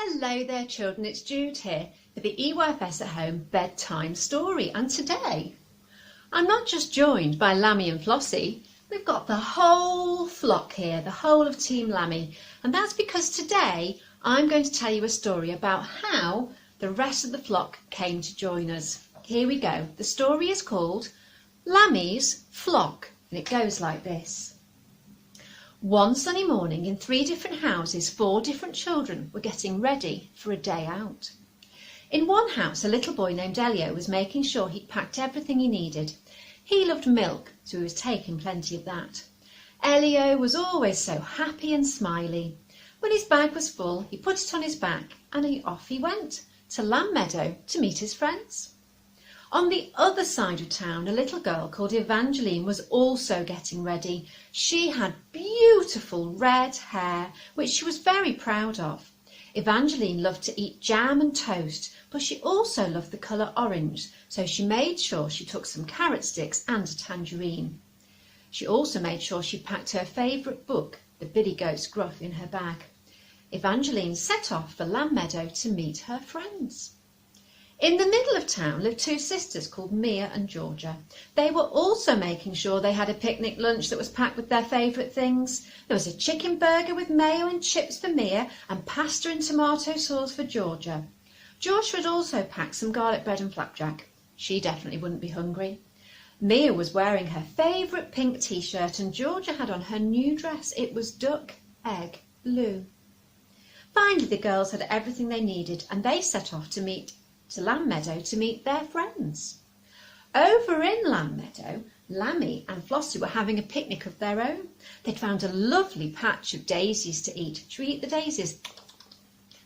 Hello there children, it's Jude here for the EYFShome bedtime story, and today I'm not just joined by Lammy and Flossie, we've got the whole flock here, the whole of Team Lammy, and that's because today I'm going to tell you a story about how the rest of the flock came to join us. Here we go. The story is called Lammy's Flock and it goes like this. One sunny morning, in 3 different houses, 4 different children were getting ready for a day out. In one house, a little boy named Elio was making sure he'd packed everything he needed. He loved milk, so he was taking plenty of that. Elio was always so happy and smiley. When his bag was full, he put it on his back and off he went to Lamb Meadow to meet his friends. On the other side of town, a little girl called Evangeline was also getting ready. She had beautiful red hair, which she was very proud of. Evangeline loved to eat jam and toast, but she also loved the colour orange, so she made sure she took some carrot sticks and a tangerine. She also made sure she packed her favourite book, The Billy Goat's Gruff, in her bag. Evangeline set off for Lamb Meadow to meet her friends. In the middle of town lived 2 sisters called Mia and Georgia. They were also making sure they had a picnic lunch that was packed with their favourite things. There was a chicken burger with mayo and chips for Mia and pasta and tomato sauce for Georgia. Georgia had also packed some garlic bread and flapjack. She definitely wouldn't be hungry. Mia was wearing her favourite pink t-shirt and Georgia had on her new dress. It was duck egg blue. Finally the girls had everything they needed and they set off to Lamb Meadow to meet their friends. Over in Lamb Meadow, Lammy and Flossie were having a picnic of their own. They'd found a lovely patch of daisies to eat. Should we eat the daisies?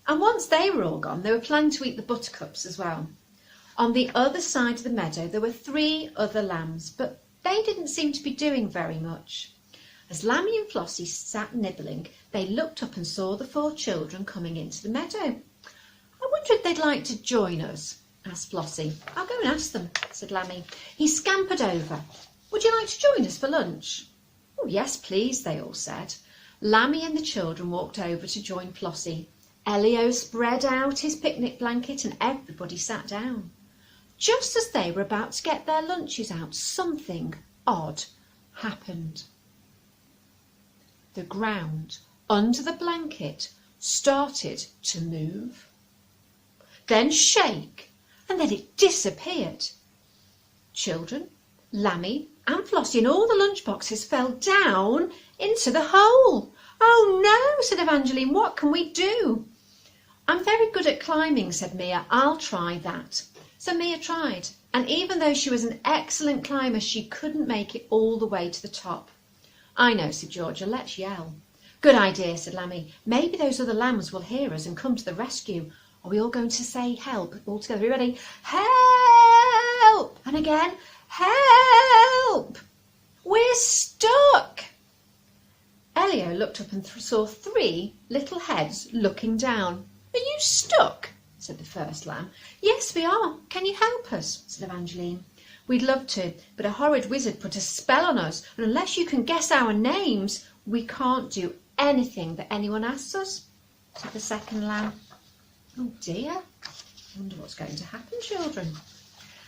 And once they were all gone, they were planning to eat the buttercups as well. On the other side of the meadow, there were 3 other lambs, but they didn't seem to be doing very much. As Lammy and Flossie sat nibbling, they looked up and saw the 4 children coming into the meadow. I wonder if they'd like to join us, asked Flossie. I'll go and ask them, said Lammy. He scampered over. Would you like to join us for lunch? Oh, yes, please, they all said. Lammy and the children walked over to join Flossie. Elio spread out his picnic blanket and everybody sat down. Just as they were about to get their lunches out, something odd happened. The ground under the blanket started to move, then shake, and then it disappeared. Children, Lammy and Flossie and all the lunchboxes fell down into the hole. Oh no, said Evangeline, what can we do? I'm very good at climbing, said Mia. I'll try that. So Mia tried, and even though she was an excellent climber, she couldn't make it all the way to the top. I know, said Georgia, let's yell. Good idea, said Lammy. Maybe those other lambs will hear us and come to the rescue. Are we all going to say help all together? Are you ready? Help! And again, help! We're stuck! Elio looked up and saw 3 little heads looking down. Are you stuck? Said the first lamb. Yes, we are. Can you help us? Said Evangeline. We'd love to, but a horrid wizard put a spell on us, and unless you can guess our names, we can't do anything that anyone asks us, said the second lamb. Oh dear, I wonder what's going to happen, children.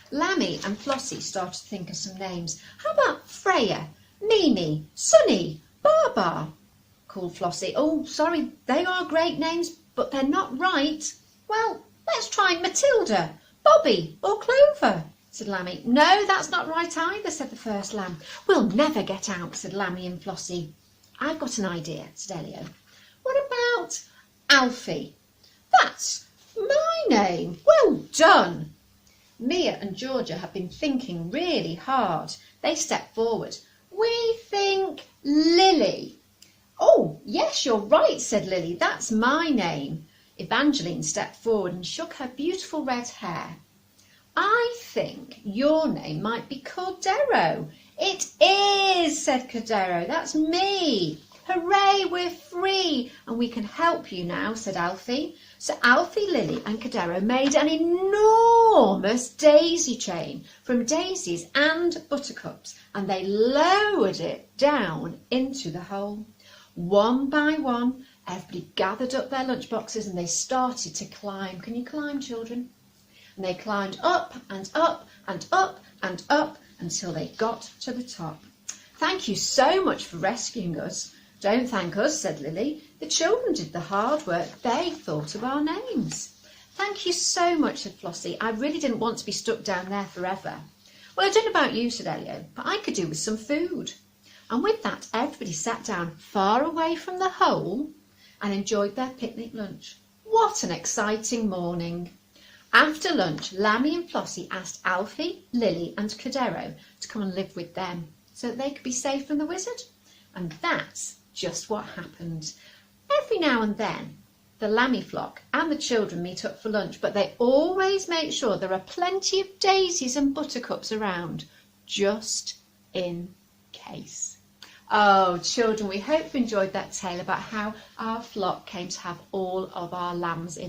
Lammy and Flossie started to think of some names. How about Freya, Mimi, Sunny, Baba? Called Flossie. Oh, sorry, they are great names, but they're not right. Well, let's try Matilda, Bobby or Clover, said Lammy. No, that's not right either, said the first lamb. We'll never get out, said Lammy and Flossie. I've got an idea, said Elio. What about Alfie? That's my name. Well done. Mia and Georgia have been thinking really hard. They stepped forward. We think Lily. Oh, yes, you're right, said Lily. That's my name. Evangeline stepped forward and shook her beautiful red hair. I think your name might be Cordero. It is, said Cordero. That's me. Hooray, we're free and we can help you now, said Alfie. So Alfie, Lily and Cordero made an enormous daisy chain from daisies and buttercups and they lowered it down into the hole. One by one, Everybody gathered up their lunchboxes and they started to climb. Can you climb, children? And they climbed up and up and up and up until they got to the top. Thank you so much for rescuing us. Don't thank us, said Lily. The children did the hard work. They thought of our names. Thank you so much, said Flossie. I really didn't want to be stuck down there forever. Well, I don't know about you, said Elio, but I could do with some food. And with that, everybody sat down far away from the hole and enjoyed their picnic lunch. What an exciting morning. After lunch, Lammy and Flossie asked Alfie, Lily and Cadero to come and live with them so that they could be safe from the wizard. And that's just what happened. Every now and then, the Lammy flock and the children meet up for lunch, but they always make sure there are plenty of daisies and buttercups around, just in case. Oh, children, we hope you enjoyed that tale about how our flock came to have all of our lambs in